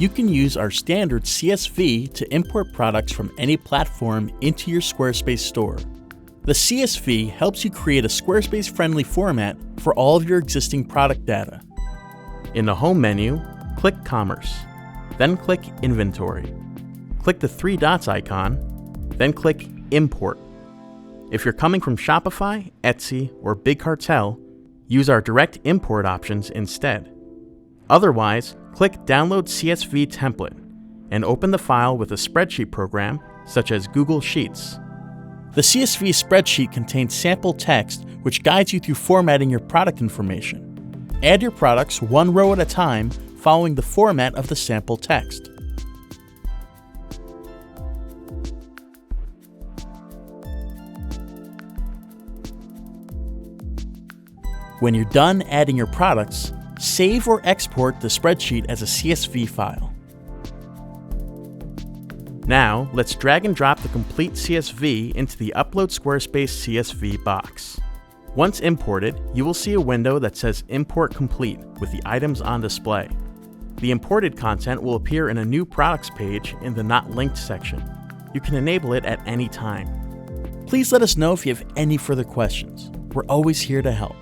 you can use our standard CSV to import products from any platform into your Squarespace store. The CSV helps you create a Squarespace-friendly format for all of your existing product data. In the Home menu, click Commerce, then click Inventory. Click the three dots icon, then click Import. If you're coming from Shopify, Etsy, or Big Cartel, use our direct import options instead. Otherwise, click Download CSV Template and open the file with a spreadsheet program such as Google Sheets. The CSV spreadsheet contains sample text which guides you through formatting your product information. Add your products one row at a time following the format of the sample text. When you're done adding your products, save or export the spreadsheet as a CSV file. Now, let's drag and drop the complete CSV into the Upload Squarespace CSV box. Once imported, you will see a window that says Import Complete with the items on display. The imported content will appear in a New Products page in the Not Linked section. You can enable it at any time. Please let us know if you have any further questions. We're always here to help.